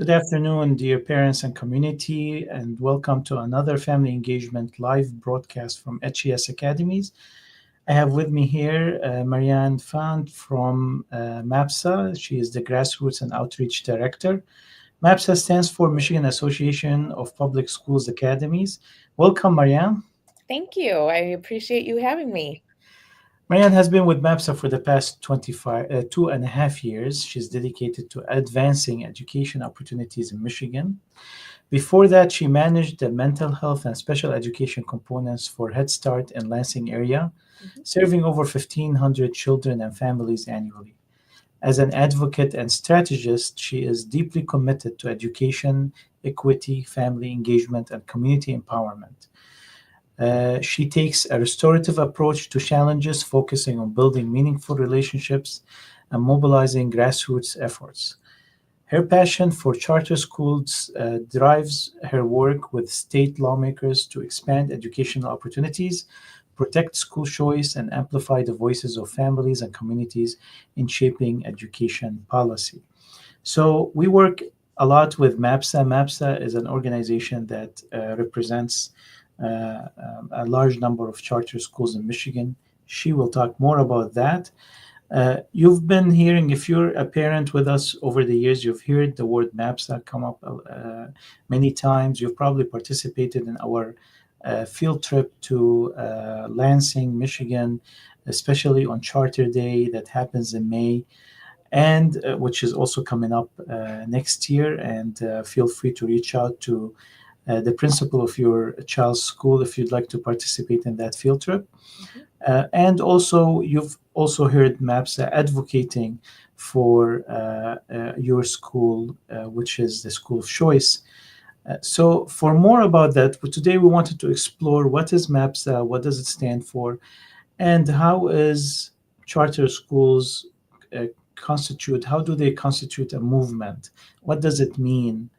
Good afternoon, dear parents and community, and welcome to another Family Engagement live broadcast from HES Academies. I have with me here Marianne Fant from MAPSA. She is the Grassroots and Outreach Director. MAPSA stands for Michigan Association of Public Schools Academies. Welcome, Marianne. Thank you. I appreciate you having me. Marianne has been with MAPSA for the past 2.5 years. She's dedicated to advancing education opportunities in Michigan. Before that, she managed the mental health and special education components for Head Start in Lansing area, serving over 1,500 children and families annually. As an advocate and strategist, she is deeply committed to education, equity, family engagement, and community empowerment. She takes a restorative approach to challenges, focusing on building meaningful relationships and mobilizing grassroots efforts. Her passion for charter schools drives her work with state lawmakers to expand educational opportunities, protect school choice, and amplify the voices of families and communities in shaping education policy. So, we work a lot with MAPSA. MAPSA is an organization that represents a large number of charter schools in Michigan. She will talk more about that. You've been hearing, if you're a parent with us over the years, you've heard the word MAPSA come up many times. You've probably participated in our field trip to Lansing, Michigan, especially on Charter Day that happens in May, and which is also coming up next year. And feel free to reach out to the principal of your child's school if you'd like to participate in that field trip. And also, you've also heard MAPSA advocating for your school, which is the school of choice. So, for more about that, today we wanted to explore what is MAPSA, what does it stand for, and how is charter schools how do they constitute a movement? What does it mean?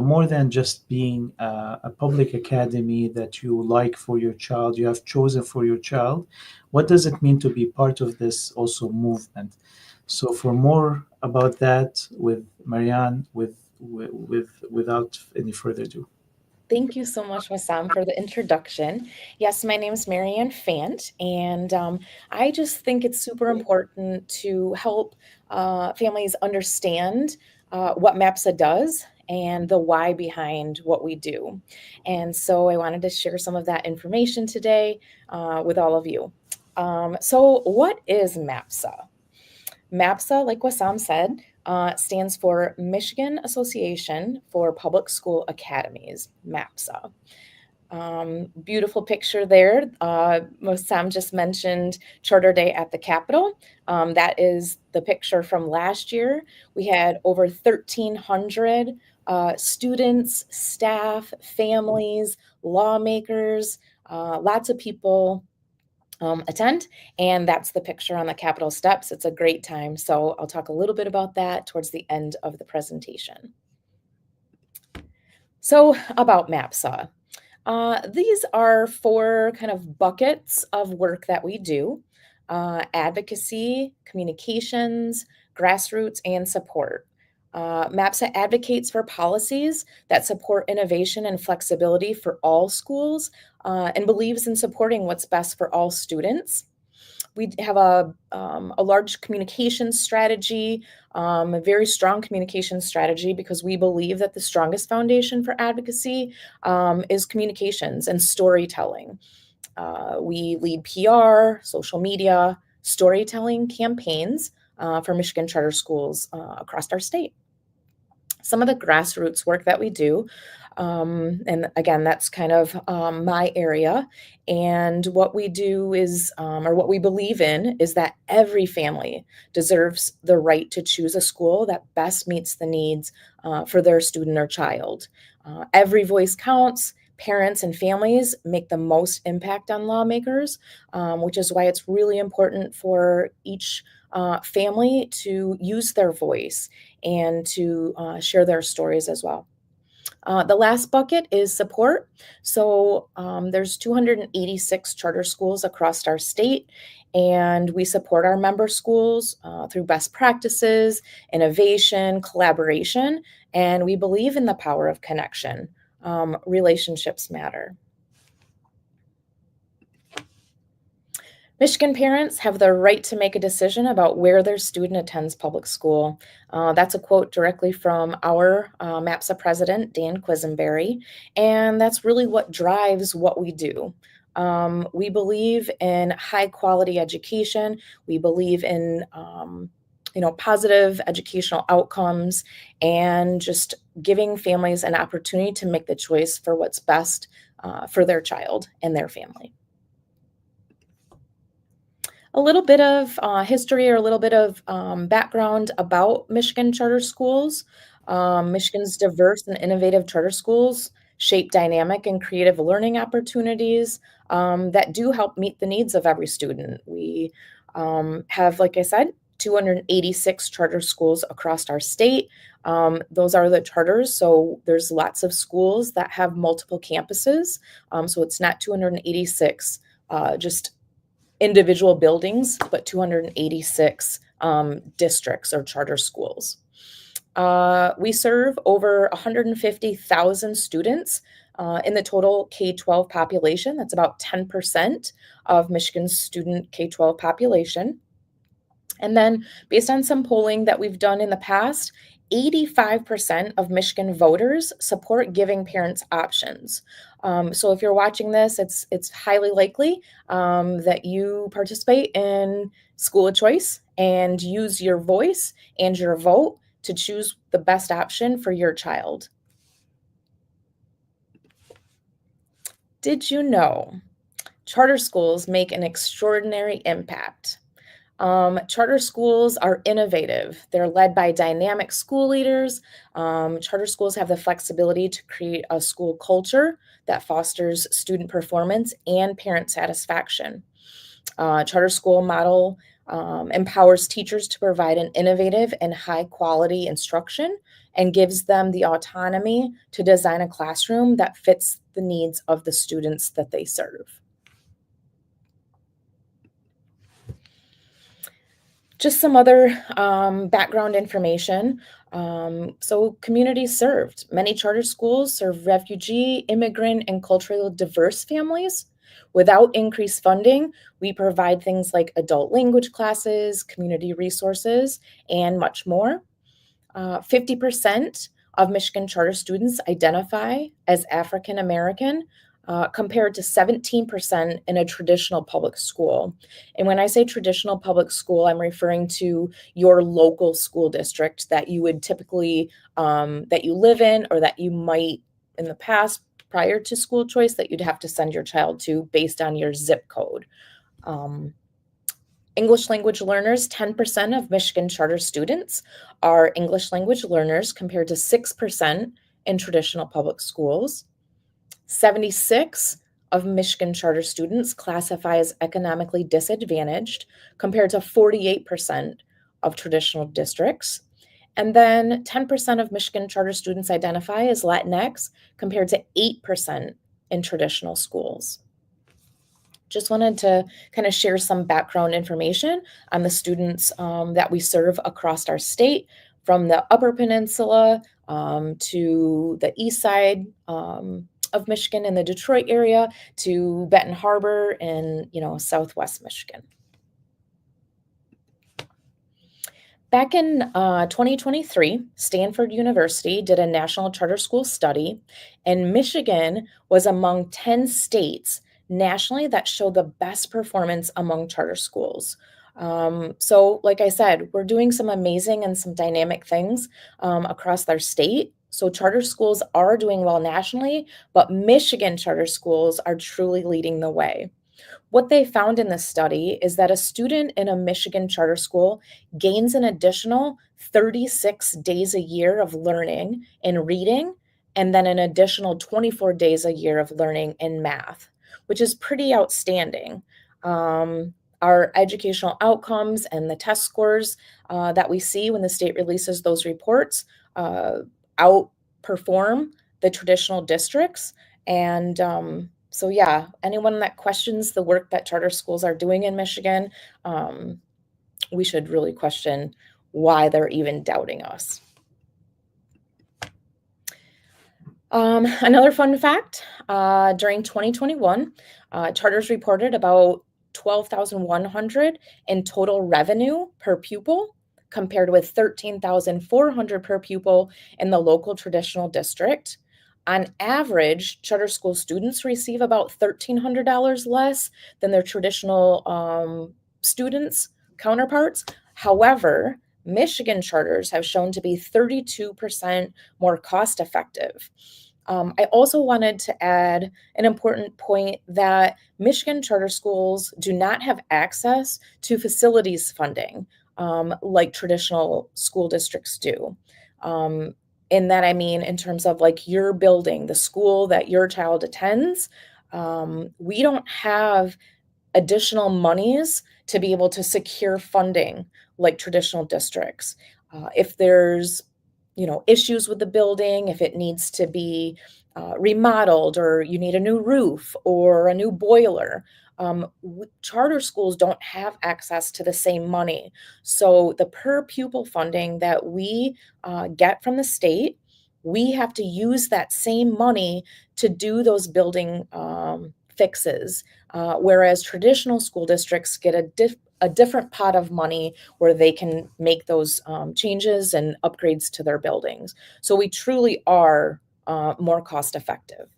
More than just being a public academy that you like for your child, you have chosen for your child. What does it mean to be part of this also movement? So, for more about that, with Marianne, without any further ado. Thank you so much, Massam, for the introduction. Yes, my name is Marianne Fant, and I just think it's super important to help families understand what MAPSA does and the why behind what we do. And so I wanted to share some of that information today with all of you. So what is MAPSA? MAPSA, like Wassam said, stands for Michigan Association for Public School Academies, MAPSA. Beautiful picture there. Wassam just mentioned Charter Day at the Capitol. That is the picture from last year. We had over 1,300 students, staff, families, lawmakers, lots of people attend, and that's the picture on the Capitol steps. It's a great time, so I'll talk a little bit about that towards the end of the presentation. So about MAPSA. These are 4 kind of buckets of work that we do: advocacy, communications, grassroots, and support. MAPSA advocates for policies that support innovation and flexibility for all schools and believes in supporting what's best for all students. We have a large communication strategy, a very strong communication strategy, because we believe that the strongest foundation for advocacy is communications and storytelling. We lead PR, social media, storytelling campaigns for Michigan charter schools across our state. Some of the grassroots work that we do, and again, that's kind of my area. And what we do is, or what we believe in, is that every family deserves the right to choose a school that best meets the needs for their student or child. Every voice counts. Parents and families make the most impact on lawmakers, which is why it's really important for each family to use their voice and to share their stories as well. The last bucket is support. So there's 286 charter schools across our state, and we support our member schools through best practices, innovation, collaboration, and we believe in the power of connection. Relationships matter. Michigan parents have the right to make a decision about where their student attends public school. That's a quote directly from our MAPSA president, Dan Quisenberry, and that's really what drives what we do. We believe in high quality education. We believe in positive educational outcomes and just giving families an opportunity to make the choice for what's best for their child and their family. A little bit of history or a little bit of background about Michigan charter schools. Michigan's diverse and innovative charter schools shape dynamic and creative learning opportunities that do help meet the needs of every student. We have, like I said, 286 charter schools across our state. Those are the charters, so there's lots of schools that have multiple campuses. So it's not 286 just individual buildings, but 286 districts or charter schools. We serve over 150,000 students in the total K-12 population. That's about 10% of Michigan's student K-12 population. And then, based on some polling that we've done in the past, 85% of Michigan voters support giving parents options. So if you're watching this, it's highly likely that you participate in school of choice and use your voice and your vote to choose the best option for your child. Did you know charter schools make an extraordinary impact? Charter schools are innovative. They're led by dynamic school leaders. Charter schools have the flexibility to create a school culture that fosters student performance and parent satisfaction. Charter school model empowers teachers to provide an innovative and high quality instruction and gives them the autonomy to design a classroom that fits the needs of the students that they serve. Just some other background information. So, communities served. Many charter schools serve refugee, immigrant, and culturally diverse families. Without increased funding, we provide things like adult language classes, community resources, and much more. 50% of Michigan charter students identify as African American, compared to 17% in a traditional public school. And when I say traditional public school, I'm referring to your local school district that you would typically, that you live in, or that you might in the past prior to school choice that you'd have to send your child to based on your zip code. English language learners, 10% of Michigan charter students are English language learners compared to 6% in traditional public schools. 76 of Michigan charter students classify as economically disadvantaged compared to 48% of traditional districts. And then 10% of Michigan charter students identify as Latinx compared to 8% in traditional schools. Just wanted to kind of share some background information on the students that we serve across our state, from the Upper Peninsula to the east side of Michigan in the Detroit area to Benton Harbor in Southwest Michigan. Back in 2023, Stanford University did a national charter school study, and Michigan was among 10 states nationally that showed the best performance among charter schools. So, like I said, we're doing some amazing and some dynamic things across our state. So, charter schools are doing well nationally, but Michigan charter schools are truly leading the way. What they found in this study is that a student in a Michigan charter school gains an additional 36 days a year of learning in reading, and then an additional 24 days a year of learning in math, which is pretty outstanding. Our educational outcomes and the test scores that we see when the state releases those reports outperform the traditional districts. And so, yeah, anyone that questions the work that charter schools are doing in Michigan, we should really question why they're even doubting us. Another fun fact, during 2021, charters reported about 12,100 in total revenue per pupil, compared with 13,400 per pupil in the local traditional district. On average, charter school students receive about $1,300 less than their traditional students counterparts. However, Michigan charters have shown to be 32% more cost effective. I also wanted to add an important point that Michigan charter schools do not have access to facilities funding like traditional school districts do. In that, I mean, in terms of like your building, the school that your child attends, we don't have additional monies to be able to secure funding like traditional districts. If there's issues with the building, if it needs to be remodeled, or you need a new roof or a new boiler, charter schools don't have access to the same money. So the per pupil funding that we get from the state, we have to use that same money to do those building fixes, whereas traditional school districts get a different pot of money where they can make those changes and upgrades to their buildings. So we truly are more cost effective.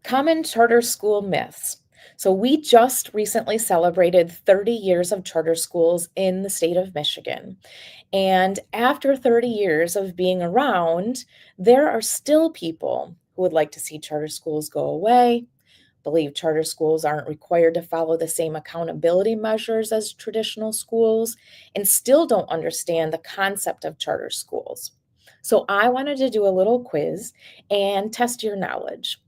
Common charter school myths. So we just recently celebrated 30 years of charter schools in the state of Michigan. And after 30 years of being around, there are still people who would like to see charter schools go away, believe charter schools aren't required to follow the same accountability measures as traditional schools, and still don't understand the concept of charter schools. So I wanted to do a little quiz and test your knowledge.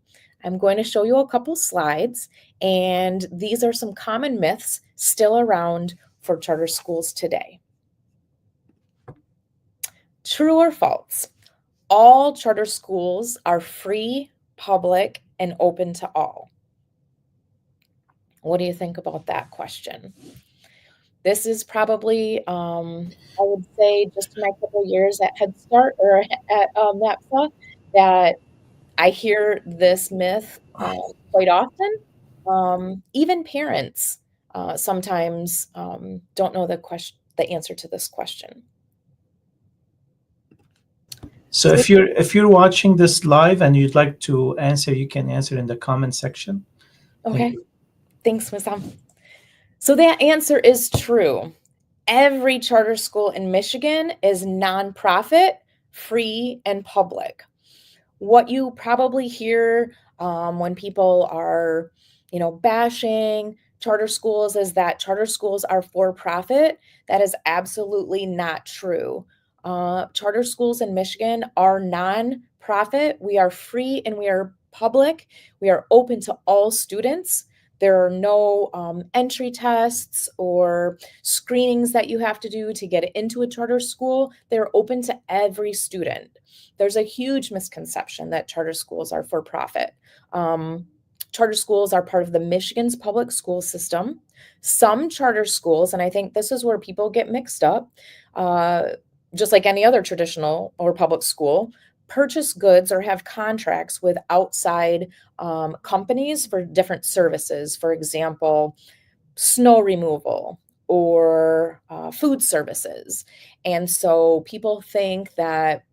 I'm going to show you a couple slides, and these are some common myths still around for charter schools today. True or false? All charter schools are free, public, and open to all. What do you think about that question? This is probably, I would say, just my couple years at Head Start or at MAPSA, that I hear this myth quite often. Even parents sometimes don't know the answer to this question. So if you're watching this live and you'd like to answer, you can answer in the comment section. Okay. Thanks, Wissam. So that answer is true. Every charter school in Michigan is nonprofit, free, and public. What you probably hear when people are, bashing charter schools is that charter schools are for profit. That is absolutely not true. Charter schools in Michigan are non-profit. We are free and we are public. We are open to all students. There are no entry tests or screenings that you have to do to get into a charter school. They're open to every student. There's a huge misconception that charter schools are for profit. Charter schools are part of the Michigan's public school system. Some charter schools, and I think this is where people get mixed up, just like any other traditional or public school, purchase goods or have contracts with outside companies for different services. For example, snow removal or food services. And so people think that,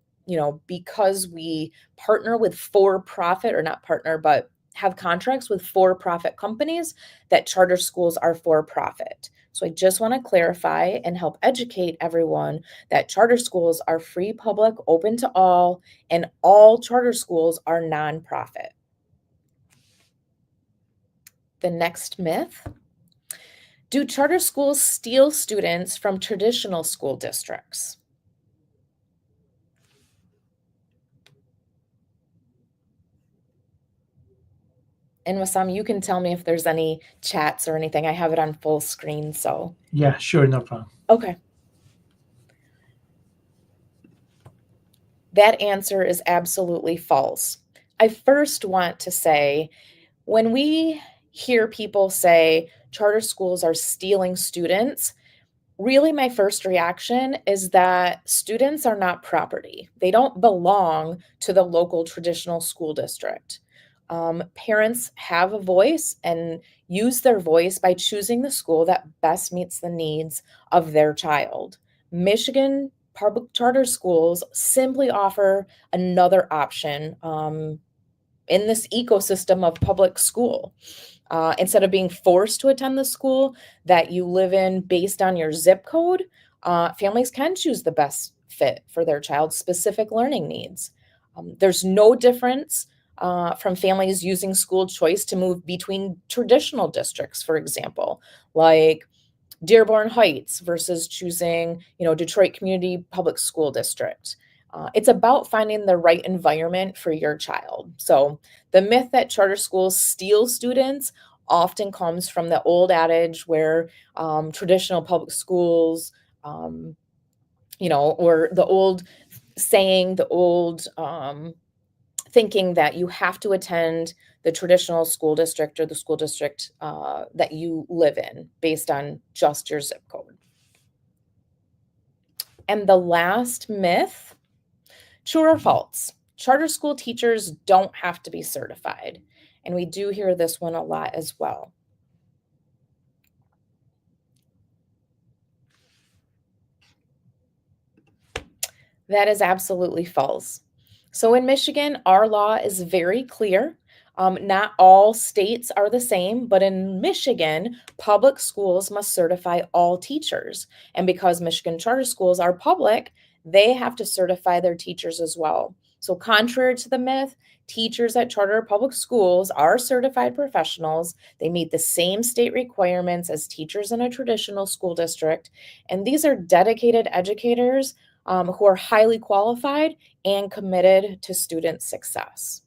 because we partner with for-profit, or not partner, but have contracts with for-profit companies, that charter schools are for-profit. So I just want to clarify and help educate everyone that charter schools are free, public, open to all, and all charter schools are nonprofit. The next myth: do charter schools steal students from traditional school districts? And Wissam, you can tell me if there's any chats or anything. I have it on full screen, so. Yeah, sure, no problem. Okay. That answer is absolutely false. I first want to say, when we hear people say charter schools are stealing students, really my first reaction is that students are not property. They don't belong to the local traditional school district. Parents have a voice and use their voice by choosing the school that best meets the needs of their child. Michigan public charter schools simply offer another option in this ecosystem of public school. Instead of being forced to attend the school that you live in based on your zip code, families can choose the best fit for their child's specific learning needs. There's no difference from families using school choice to move between traditional districts, for example, like Dearborn Heights versus choosing, Detroit Community Public School District. It's about finding the right environment for your child. So the myth that charter schools steal students often comes from the old adage where traditional public schools, or the old saying, the old thinking that you have to attend the traditional school district or the school district that you live in based on just your zip code. And the last myth, true or false? Charter school teachers don't have to be certified. And we do hear this one a lot as well. That is absolutely false. So in Michigan, our law is very clear. Not all states are the same, but in Michigan, public schools must certify all teachers. And because Michigan charter schools are public, they have to certify their teachers as well. So, contrary to the myth, teachers at charter public schools are certified professionals. They meet the same state requirements as teachers in a traditional school district. And these are dedicated educators who are highly qualified and committed to student success.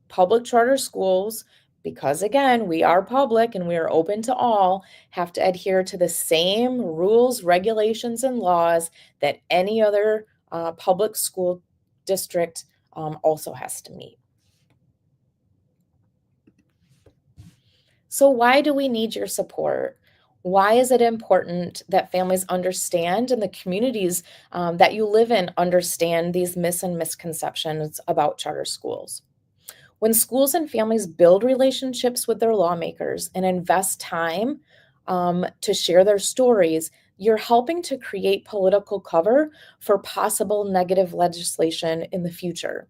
Public charter schools, because again, we are public and we are open to all, have to adhere to the same rules, regulations, and laws that any other public school district also has to meet. So, why do we need your support? Why is it important that families understand and the communities that you live in understand these myths and misconceptions about charter schools? When schools and families build relationships with their lawmakers and invest time to share their stories, you're helping to create political cover for possible negative legislation in the future.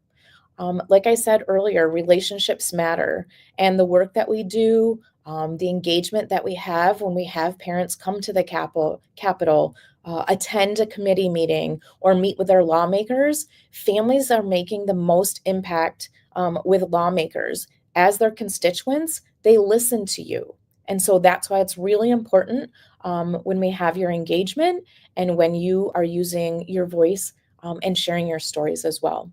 Like I said earlier, relationships matter, and the work that we do, the engagement that we have when we have parents come to the Capitol, attend a committee meeting, or meet with their lawmakers, families are making the most impact with lawmakers. As their constituents, they listen to you. And so that's why it's really important when we have your engagement and when you are using your voice and sharing your stories as well.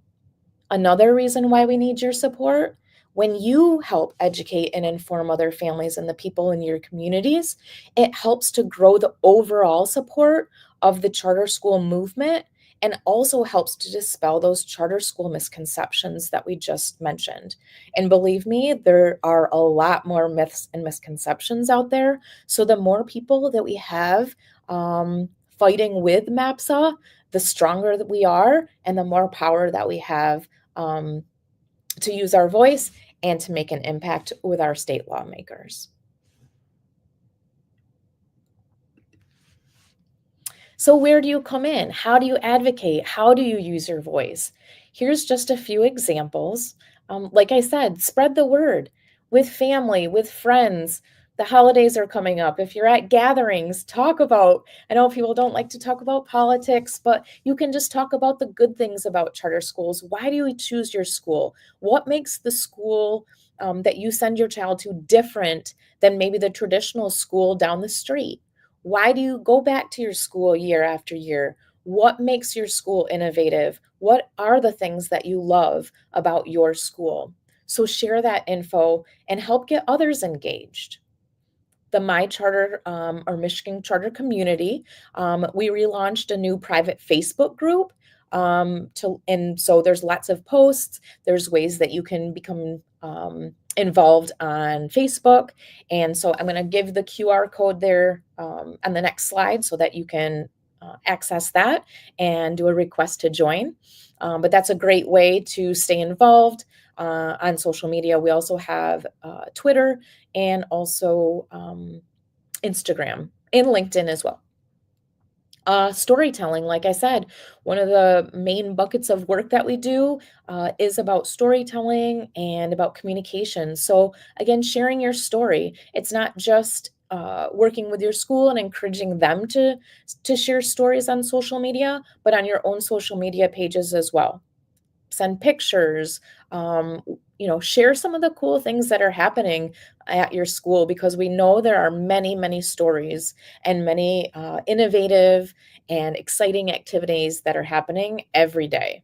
Another reason why we need your support, when you help educate and inform other families and the people in your communities, it helps to grow the overall support of the charter school movement and also helps to dispel those charter school misconceptions that we just mentioned. And believe me, there are a lot more myths and misconceptions out there. So the more people that we have fighting with MAPSA, the stronger that we are and the more power that we have um, to use our voice and to make an impact with our state lawmakers. So, where do you come in? How do you advocate? How do you use your voice? Here's just a few examples. Like I said, spread the word with family, with friends. The holidays are coming up. If you're at gatherings, talk about, I know people don't like to talk about politics, but you can just talk about the good things about charter schools. Why do you choose your school? What makes the school that you send your child to different than maybe the traditional school down the street? Why do you go back to your school year after year? What makes your school innovative? What are the things that you love about your school? So share that info and help get others engaged. The My Charter or Michigan Charter community, we relaunched a new private Facebook group And so there's lots of posts. There's ways that you can become involved on Facebook. And so I'm going to give the QR code there on the next slide so that you can access that and do a request to join. But that's a great way to stay involved on social media. We also have Twitter and also Instagram and LinkedIn as well. Storytelling, like I said, one of the main buckets of work that we do is about storytelling and about communication. So, again, sharing your story. It's not just working with your school and encouraging them to share stories on social media, but on your own social media pages as well. Send pictures, um, share some of the cool things that are happening at your school, because we know there are many, many stories and many innovative and exciting activities that are happening every day.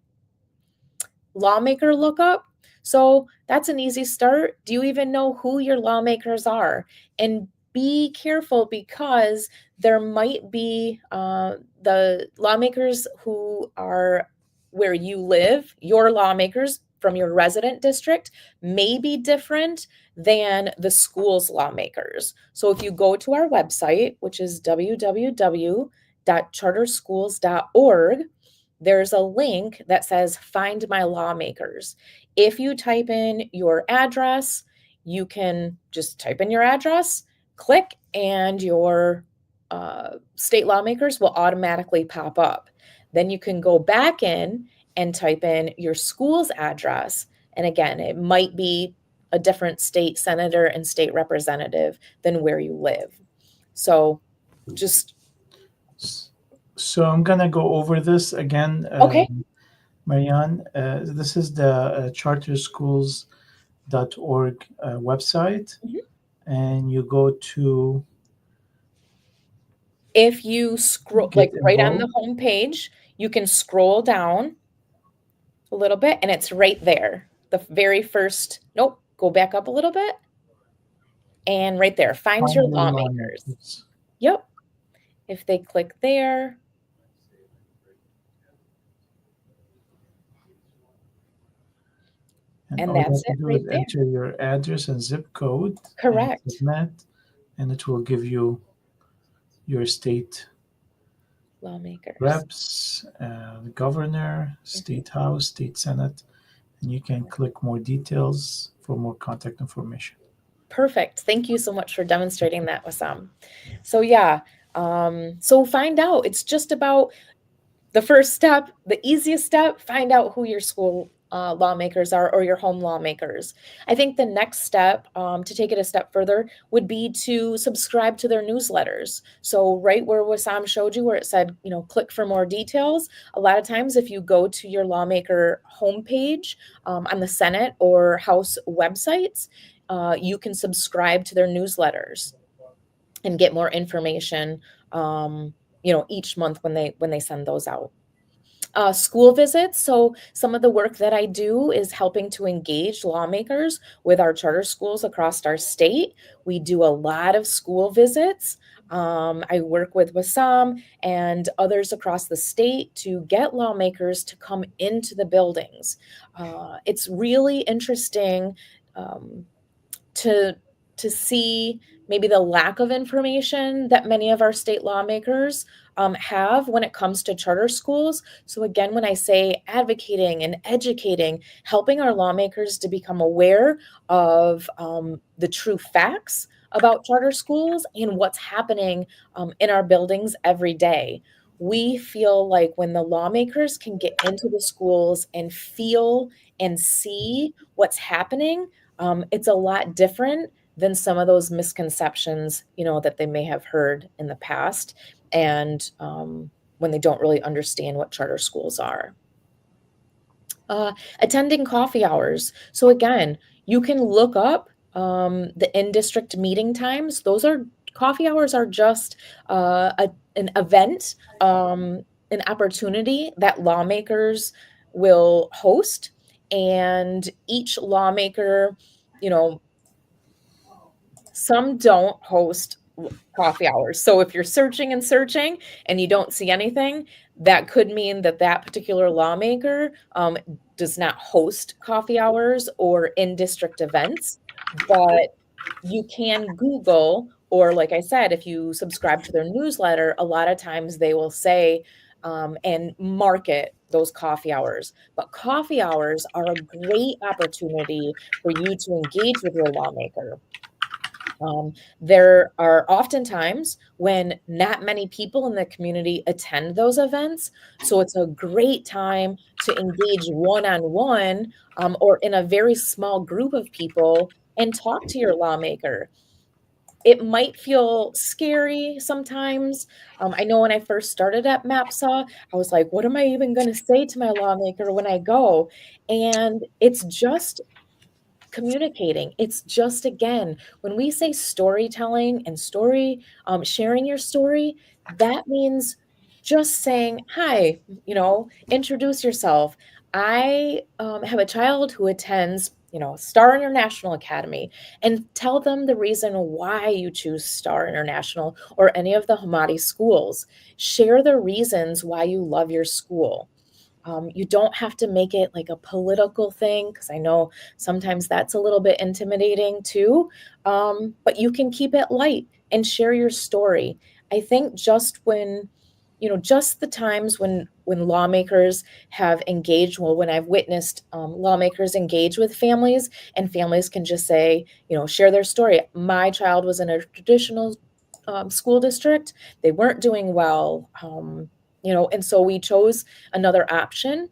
Lawmaker lookup. So that's an easy start. Do you even know who your lawmakers are? And be careful, because there might be the lawmakers who are where you live, your lawmakers from your resident district may be different than the school's lawmakers. So if you go to our website, which is www.charterschools.org, there's a link that says Find My Lawmakers. If you type in your address, you can just type in your address, click, and your state lawmakers will automatically pop up. Then you can go back in and type in your school's address. And again, it might be a different state senator and state representative than where you live. So just, So I'm gonna go over this again, okay. Marianne. This is the charterschools.org website, Mhm. and you go to If you scroll, get like right on involved. the home page, you can scroll down a little bit and it's right there. The very first, nope, go back up a little bit and right there, find Find your your lawmakers. lawmakers. Yep. If they click there, And and all you that's have to it do right is there. enter your address and zip code and Correct. submit, and it will give you your state Lawmakers. reps, governor, Mhm. state house, state senate, and you can click more details for more contact information. Perfect. Thank you so much for demonstrating that, Wissam. So yeah, so find out. It's just about the first step, the easiest step, find out who your school lawmakers are or your home lawmakers. I think the next step, to take it a step further, would be to subscribe to their newsletters. So right where Wissam showed you, where it said, click for more details, a lot of times if you go to your lawmaker homepage on the Senate or House websites, you can subscribe to their newsletters and get more information, each month when they send those out. School visits. So, some of the work that I do is helping to engage lawmakers with our charter schools across our state. We do a lot of school visits. I work with Wassam and others across the state to get lawmakers to come into the buildings. It's really interesting. Um, to to see maybe the lack of information that many of our state lawmakers have when it comes to charter schools. So again, when I say advocating and educating, helping our lawmakers to become aware of the true facts about charter schools and what's happening in our buildings every day. We feel like when the lawmakers can get into the schools and feel and see what's happening, it's a lot different than some of those misconceptions, that they may have heard in the past, and when they don't really understand what charter schools are. Attending coffee hours. So again, you can look up the in-district meeting times. Those are coffee hours are just an event, an opportunity that lawmakers will host, and each lawmaker, you know, some don't host coffee hours. So if you're searching and searching and you don't see anything, that could mean that that particular lawmaker does not host coffee hours or in district events. But you can Google, or like I said, if you subscribe to their newsletter, a lot of times they will say and market those coffee hours. But coffee hours are a great opportunity for you to engage with your lawmaker. There are oftentimes when not many people in the community attend those events. So it's a great time to engage one on one or in a very small group of people and talk to your lawmaker. It might feel scary sometimes. I know when I first started at MAPSA, I was like, what am I even going to say to my lawmaker when I go? And it's just communicating. It's just, again, when we say storytelling and sharing your story, that means just saying, hi, introduce yourself. I have a child who attends, Star International Academy, and tell them the reason why you choose Star International or any of the Hamadi schools. Share the reasons why you love your school. You don't have to make it like a political thing, because I know sometimes that's a little bit intimidating too. But you can keep it light and share your story. I think just the times when lawmakers have engaged, well, when I've witnessed lawmakers engage with families, and families can just say, share their story. My child was in a traditional school district. They weren't doing well. And so we chose another option.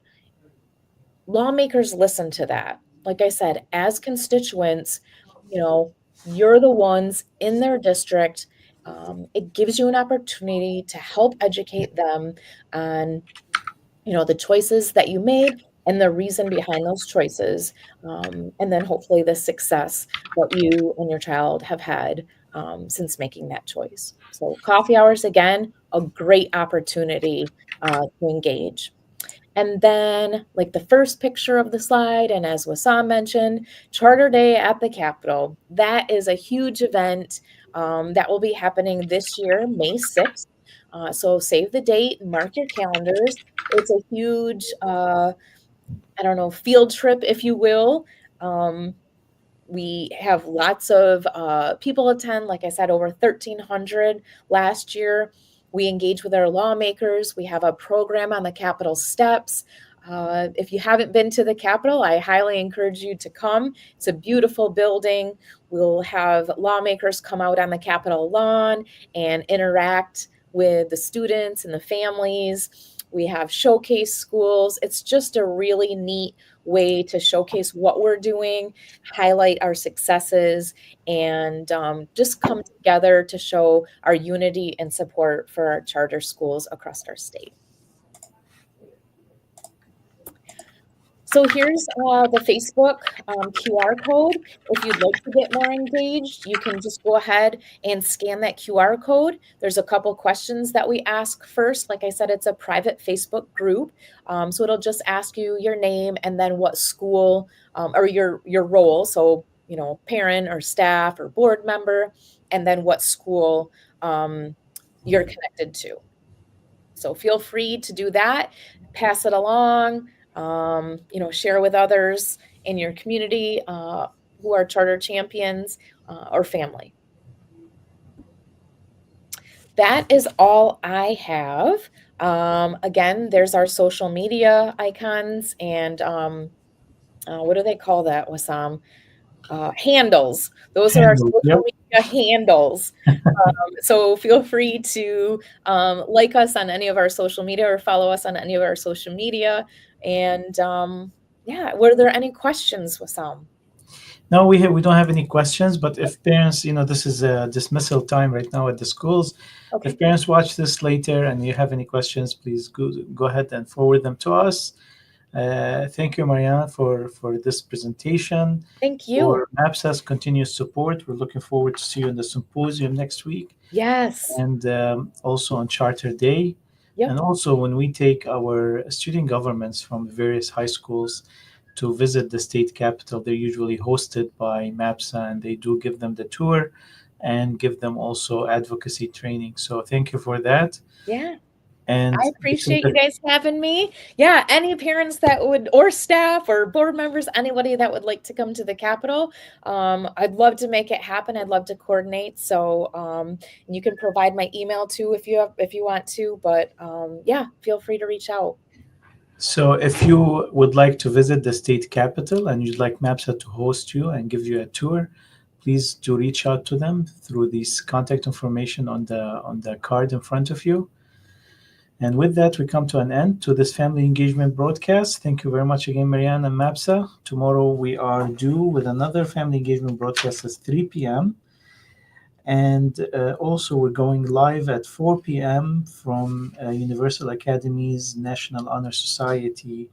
Lawmakers listen to that. Like I said, as constituents, you know, you're the ones in their district. It gives you an opportunity to help educate them on, the choices that you made and the reason behind those choices. And then hopefully the success that you and your child have had since making that choice. So coffee hours, again, a great opportunity to engage. And then, like the first picture of the slide, and as Wassam mentioned, Charter Day at the Capitol. That is a huge event that will be happening this year, May 6th. So save the date, mark your calendars. It's a huge, I don't know, field trip, if you will. Um, we have lots of people attend. Like I said, over 1,300 last year. We engage with our lawmakers. We have a program on the Capitol steps. If you haven't been to the Capitol, I highly encourage you to come. It's a beautiful building. We'll have lawmakers come out on the Capitol lawn and interact with the students and the families. We have showcase schools. It's just a really neat way to showcase what we're doing, highlight our successes, and just come together to show our unity and support for our charter schools across our state. So here's the Facebook QR code. If you'd like to get more engaged, you can just go ahead and scan that QR code. There's a couple questions that we ask first. Like I said, it's a private Facebook group. So it'll just ask you your name and then what school or your role. So, parent or staff or board member, and then what school you're connected to. So feel free to do that, pass it along, share with others in your community who are charter champions or family. That is all I have. Again, there's our social media icons and what do they call that, Wassam? Handles. Those are our Handle. Yep. social media handles. So feel free to like us on any of our social media or follow us on any of our social media. And yeah, were there any questions, Wassam? No, we don't have any questions. But if parents, this is a dismissal time right now at the schools. Okay. If parents watch this later and you have any questions, please go ahead and forward them to us. Thank you, Mariana, for this presentation. Thank you. For MAPSA's continuous support. We're looking forward to see you in the symposium next week, Yes. and also on Charter Day. Yep. And also when we take our student governments from various high schools to visit the state capitol, they're usually hosted by MAPSA, and they do give them the tour. and give them also advocacy training. So thank you for that. Yeah. And I appreciate you guys having me. Yeah, any parents that would, or staff or board members, anybody that would like to come to the Capitol, I'd love to make it happen. I'd love to coordinate. So you can provide my email too if you want to. But yeah, feel free to reach out. so if you would like to visit the state capitol and you'd like MAPSA to host you and give you a tour, please do reach out to them through this contact information on the card in front of you. And with that, we come to an end to this family engagement broadcast. Thank you very much again, Marianne and MAPSA. Tomorrow we are due with another family engagement broadcast at 3 p.m. And also we're going live at 4 p.m. from Universal Academy's National Honor Society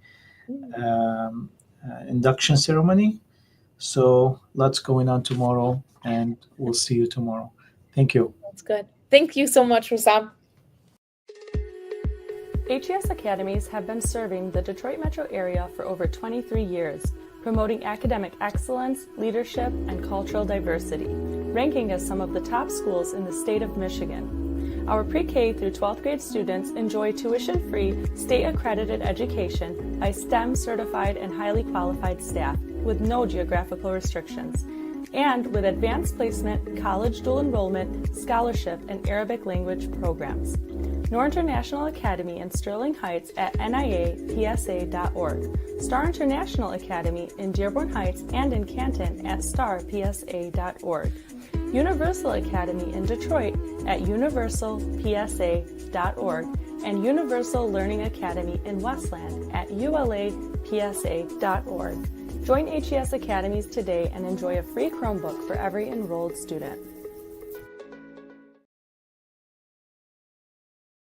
induction ceremony. So lots going on tomorrow, and we'll see you tomorrow. Thank you. That's good. Thank you so much, Wissam. HES Academies have been serving the Detroit metro area for over 23 years, promoting academic excellence, leadership, and cultural diversity, ranking as some of the top schools in the state of Michigan. Our pre-K through 12th grade students enjoy tuition-free, state-accredited education by STEM-certified and highly qualified staff with no geographical restrictions, and with advanced placement, college dual enrollment, scholarship, and Arabic language programs. Noor International Academy in Sterling Heights at niapsa.org, Star International Academy in Dearborn Heights and in Canton at starpsa.org, Universal Academy in Detroit at universalpsa.org, and Universal Learning Academy in Westland at ulapsa.org. Join HES Academies today and enjoy a free Chromebook for every enrolled student.